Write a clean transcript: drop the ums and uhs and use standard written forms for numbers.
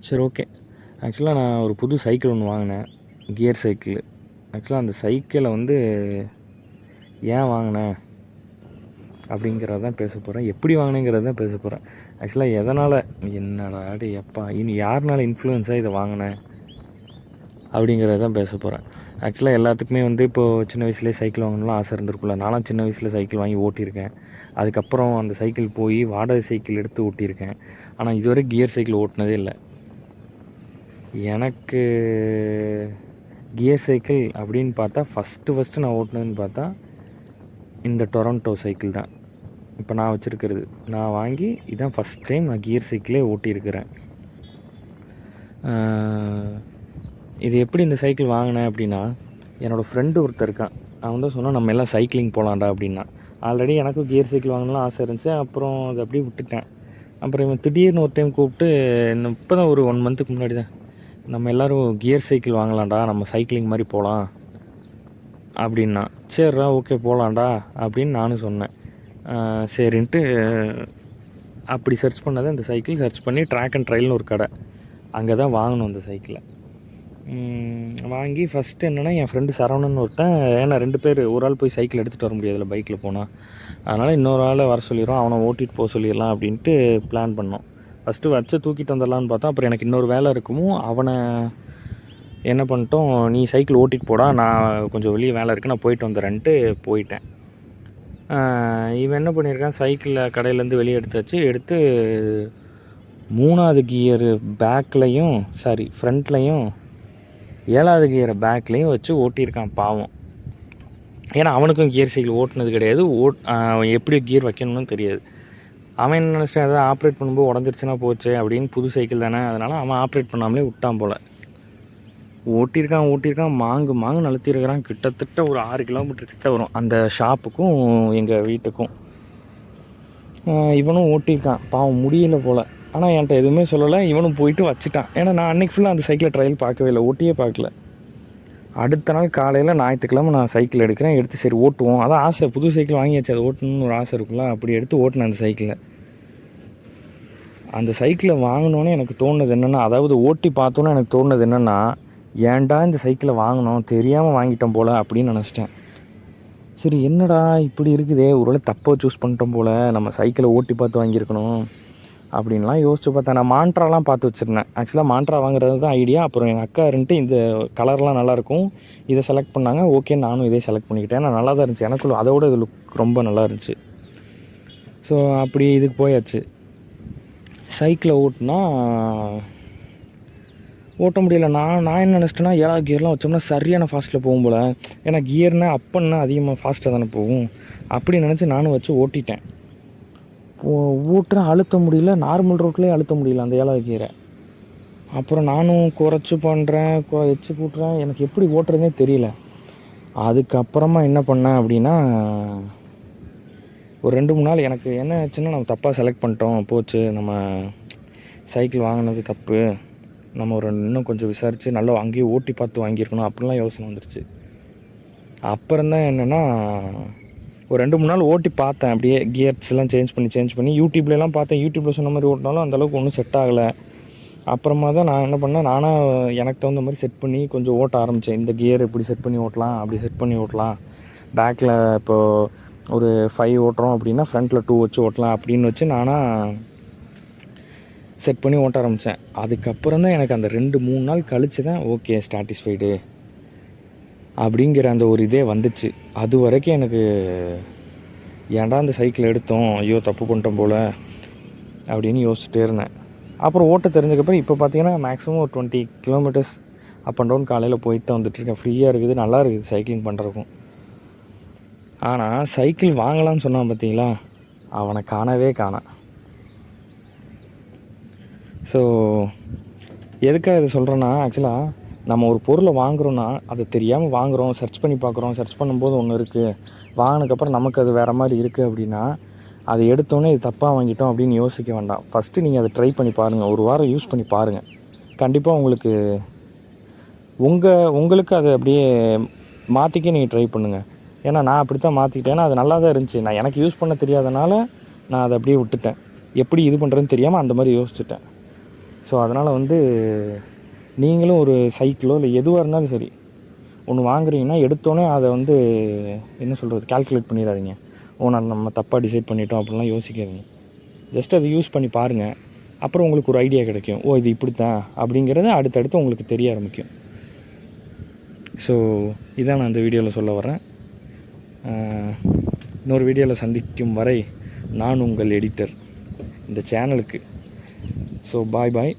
சரி, ஓகே. ஆக்சுவலாக நான் ஒரு புது சைக்கிள் ஒன்று வாங்கினேன். Gear cycle. ஆக்சுவலாக அந்த சைக்கிளை வந்து ஏன் வாங்கினேன் அப்படிங்கிறத தான் பேச போகிறேன். எப்படி வாங்கினேங்கிறத தான் பேச போகிறேன். ஆக்சுவலாக எதனால், என்னடா அடி எப்பா இனி யாருனால இன்ஃப்ளூயன்ஸாக இதை வாங்கினேன் அப்படிங்கிறத தான் பேச போகிறேன். ஆக்சுவலாக எல்லாத்துக்குமே வந்து இப்போது சின்ன வயசுலேயே சைக்கிள் வாங்கணும்லாம் ஆசை இருந்திருக்குல்ல. நானும் சின்ன வயசில் சைக்கிள் வாங்கி ஓட்டியிருக்கேன். அதுக்கப்புறம் அந்த சைக்கிள் போய் வாடகை சைக்கிள் எடுத்து ஓட்டியிருக்கேன். ஆனால் இதுவரை கியர் சைக்கிள் ஓட்டினதே இல்லை. எனக்கு கியர் சைக்கிள் அப்படின்னு பார்த்தா ஃபஸ்ட்டு நான் ஓட்டினதுன்னு பார்த்தா இந்த டொரண்டோ சைக்கிள் தான். இப்போ நான் வச்சுருக்கிறது, நான் வாங்கி இதான் ஃபஸ்ட் டைம் நான் கியர் சைக்கிளே ஓட்டியிருக்கிறேன். இது எப்படி இந்த சைக்கிள் வாங்கினேன் அப்படின்னா, என்னோடய ஃப்ரெண்டு ஒருத்தர் இருக்கான். அவன் தான் சொன்னான் நம்ம எல்லாம் சைக்கிளிங் போகலான்டா அப்படின்னா. ஆல்ரெடி எனக்கும் கியர் சைக்கிள் வாங்கணும்லாம் ஆசை இருந்துச்சு. அப்புறம் அதை அப்படியே விட்டுட்டேன். அப்புறம் இவன் திடீர்னு ஒரு டைம் கூப்பிட்டு, இப்போ தான் ஒரு 1 மந்த்துக்கு முன்னாடி தான், நம்ம எல்லோரும் கியர் சைக்கிள் வாங்கலாம்டா, நம்ம சைக்கிளிங் மாதிரி போகலாம் அப்படின்னா. சரிடா ஓகே போகலான்டா அப்படின்னு நானும் சொன்னேன். சரின்ட்டு அப்படி சர்ச் பண்ணதை இந்த சைக்கிள் சர்ச் பண்ணி ட்ராக் அண்ட் ட்ரையல்னு ஒரு கடை, அங்கே தான் வாங்கணும் அந்த சைக்கிளை. வாங்கி ஃபஸ்ட்டு என்னென்னா என் ஃப்ரெண்டு சரவணன் ஒருத்தன், ஏன்னா 2 பேர் ஒரு ஆள் போய் சைக்கிள் எடுத்துகிட்டு வர முடியாதுல்ல பைக்கில் போனால், அதனால் இன்னொரு ஆளை வர சொல்லிடுறோம், அவனை ஓட்டிகிட்டு போக சொல்லிடலாம் அப்படின்ட்டு பிளான் பண்ணோம். ஃபஸ்ட்டு வச்சு தூக்கிட்டு வந்துடலான்னு பார்த்தா, அப்புறம் எனக்கு இன்னொரு வேலை இருக்கவும் அவனை என்ன பண்ணிட்டோம், நீ சைக்கிள் ஓட்டிகிட்டு போடா, நான் கொஞ்சம் வெளியே வேலை இருக்குது, நான் போயிட்டு வந்துடுறேன்ட்டு போயிட்டேன். இவன் என்ன பண்ணியிருக்கான், சைக்கிளில் கடையிலேருந்து வெளியே எடுத்து 3வது கியரு பேக்லேயும் ஃப்ரண்ட்லேயும் 7வது கியரை பேக்லேயும் வச்சு ஓட்டியிருக்கான் பாவம். ஏன்னா அவனுக்கும் கியர் சைக்கிள் ஓட்டினது கிடையாது, எப்படி கியர் வைக்கணும்னு தெரியாது. அவன் என்ன நினச்சான், எதாவது ஆப்ரேட் பண்ணும்போது உடஞ்சிருச்சுன்னா போச்சு அப்படின்னு, புது சைக்கிள் தானே, அதனால் அவன் ஆப்ரேட் பண்ணாமலே விட்டான் போல். ஓட்டியிருக்கான் மாங்கு நழுத்திருக்கிறான். கிட்டத்தட்ட ஒரு 6 கிலோமீட்டர் கிட்ட வரும் அந்த ஷாப்புக்கும் எங்கள் வீட்டுக்கும். இவனும் ஓட்டியிருக்கான் பாவம், முடியலை போல். ஆனால் என்கிட்ட எதுவுமே சொல்லலை. இவனும் போயிட்டு வச்சுட்டான். ஏன்னா நான் அன்றைக்கி ஃபுல்லாக அந்த சைக்கிளை ட்ரையல் பார்க்கவே இல்லை, ஓட்டியே பார்க்கல. அடுத்த நாள் காலையில் ஞாயிற்றுக்கிழமை நான் சைக்கிள் எடுத்து சரி ஓட்டுவோம், அதான் ஆசை, புது சைக்கிள் வாங்கியாச்சு, அது ஓட்டணும்னு ஒரு ஆசை இருக்குல்ல, அப்படி எடுத்து ஓட்டினேன் அந்த சைக்கிளை வாங்கினோன்னே எனக்கு தோணுது என்னென்னா, அதாவது ஓட்டி பார்த்தோன்னே எனக்கு தோணுது என்னென்னா, ஏன்டா இந்த சைக்கிளை வாங்கினோம், தெரியாமல் வாங்கிட்டோம் போல் அப்படின்னு நினச்சிட்டேன். சரி என்னடா இப்படி இருக்குதே, ஒருவேளை தப்பாக சூஸ் பண்ணிட்டோம் போல், நம்ம சைக்கிளை ஓட்டி பார்த்து வாங்கியிருக்கணும் அப்படின்லாம் யோசிச்சு பார்த்தேன். நான் மாண்ட்ராலாம் பார்த்து வச்சுருந்தேன். ஆக்சுவலாக மாண்ட்ரா வாங்குறது தான் ஐடியா. அப்புறம் எங்கள் அக்கா இருந்துட்டு இந்த கலர்லாம் நல்லாயிருக்கும், இதை செலக்ட் பண்ணாங்க. ஓகே நானும் இதே செலக்ட் பண்ணிக்கிட்டேன். நான் நல்லா தான் இருந்துச்சு, எனக்குள்ள அதோட இது லுக் ரொம்ப நல்லா இருந்துச்சு. ஸோ அப்படி இதுக்கு போயாச்சு. சைக்கிளை ஓட்ட முடியல. நான் என்ன நினச்சிட்டேன்னா, 7வது கியர்லாம் வச்சோம்னா சரியான ஃபாஸ்ட்டில் போகும் போல், ஏன்னா கியர்னா அப்பன்னா அதிகமாக ஃபாஸ்ட்டாக தானே போகும், அப்படி நினச்சி நானும் வச்சு ஓட்டிட்டேன். ஓட்டுறேன், அழுத்த முடியல, நார்மல் ரோட்லேயே அழுத்த முடியல அந்த 7வது கியரை. அப்புறம் நானும் குறைச்சி பண்ணுறேன், வச்சு போட்டுறேன், எனக்கு எப்படி ஓட்டுறதுனே தெரியல. அதுக்கப்புறமா என்ன பண்ணேன் அப்படின்னா, ஒரு 2-3 நாள் எனக்கு என்ன ஆச்சுன்னா, நம்ம தப்பாக செலக்ட் பண்ணிட்டோம், போச்சு, நம்ம சைக்கிள் வாங்கினது தப்பு, நம்ம இன்னும் கொஞ்சம் விசாரித்து நல்லா அங்கேயே ஓட்டி பார்த்து வாங்கியிருக்கணும் அப்படிலாம் யோசனை வந்துருச்சு. அப்புறம்தான் என்னென்னா, ஒரு 2-3 நாள் ஓட்டி பார்த்தேன், அப்படியே கியர்ஸ்லாம் சேஞ்ச் பண்ணி யூடியூப்லலாம் பார்த்தேன். யூடியூப்பில் சொன்ன மாதிரி ஓட்டினாலும் அந்தளவுக்கு ஒன்றும் செட் ஆகலை. அப்புறமா தான் நான் என்ன பண்ணேன், நானாக எனக்கு தகுந்த மாதிரி செட் பண்ணி கொஞ்சம் ஓட்ட ஆரம்பித்தேன். இந்த கியர் இப்படி செட் பண்ணி ஓட்டலாம், அப்படி செட் பண்ணி ஓட்டலாம், பேக்கில் இப்போது ஒரு 5 ஓட்டுறோம் அப்படின்னா ஃப்ரண்ட்டில் 2 வச்சு ஓட்டலாம் அப்படின்னு வச்சு நானாக செட் பண்ணி ஓட்ட ஆரம்பித்தேன். அதுக்கப்புறம் தான் எனக்கு அந்த 2-3 நாள் கழித்து தான் ஓகே சாட்டிஸ்ஃபைடு அப்படிங்கிற அந்த ஒரு இதே வந்துச்சு. அது வரைக்கும் எனக்கு ஏன்டா அந்த சைக்கிள் எடுத்தோம், ஐயோ தப்பு பண்ணிட்டோம் போல் அப்படின்னு யோசிச்சுட்டே இருந்தேன். அப்புறம் ஓட்ட தெரிஞ்சதுக்கப்புறம் இப்போ பார்த்தீங்கன்னா மேக்ஸிமம் ஒரு 20 கிலோமீட்டர்ஸ் அப் அண்ட் டவுன் காலையில் போயிட்டு தான் வந்துட்டுருக்கேன். ஃப்ரீயாக இருக்குது, நல்லா இருக்குது சைக்கிளிங் பண்ணுறதுக்கும். ஆனால் சைக்கிள் வாங்கலாம்னு சொன்னான் பார்த்தீங்களா, அவனை காணவே காணான். ஸோ எதுக்காக இதை சொல்கிறேன்னா, ஆக்சுவலாக நம்ம ஒரு பொருளை வாங்குகிறோன்னா அது தெரியாமல் வாங்குகிறோம், சர்ச் பண்ணி பார்க்குறோம், சர்ச் பண்ணும்போது ஒன்று இருக்குது, வாங்கினதுக்கப்புறம் நமக்கு அது வேறு மாதிரி இருக்குது அப்படின்னா, அதை எடுத்தோன்னே இது தப்பாக வாங்கிட்டோம் அப்படின்னு யோசிக்க வேண்டாம். ஃபஸ்ட்டு நீங்கள் அதை ட்ரை பண்ணி பாருங்கள், ஒரு வாரம் யூஸ் பண்ணி பாருங்கள். கண்டிப்பாக உங்களுக்கு அதை அப்படியே மாற்றிக்க நீங்கள் ட்ரை பண்ணுங்கள். ஏன்னா நான் அப்படி தான் மாற்றிக்கிட்டேன். ஏன்னா அது நல்லா தான் இருந்துச்சு, நான் எனக்கு யூஸ் பண்ண தெரியாதனால நான் அதை அப்படியே விட்டுட்டேன். எப்படி இது பண்ணுறதுன்னு தெரியாமல் அந்த மாதிரி யோசிச்சுட்டேன். ஸோ அதனால் வந்து நீங்களும் ஒரு சைக்கிளோ இல்லை எதுவாக இருந்தாலும் சரி ஒன்று வாங்குறீங்கன்னா எடுத்தோடனே அதை வந்து என்ன சொல்கிறது கால்குலேட் பண்ணிடாதீங்க. நம்ம தப்பாக டிசைட் பண்ணிட்டோம் அப்படின்லாம் யோசிக்காதீங்க. ஜஸ்ட் அதை யூஸ் பண்ணி பாருங்கள். அப்புறம் உங்களுக்கு ஒரு ஐடியா கிடைக்கும். இது இப்படித்தான் அப்படிங்கிறது அடுத்தடுத்து உங்களுக்கு தெரிய ஆரம்பிக்கும். ஸோ இதான் நான் இந்த வீடியோவில் சொல்ல வரேன். இன்னொரு வீடியோவில் சந்திக்கும் வரை நான் உங்கள் எடிட்டர் இந்த சேனலுக்கு. So bye.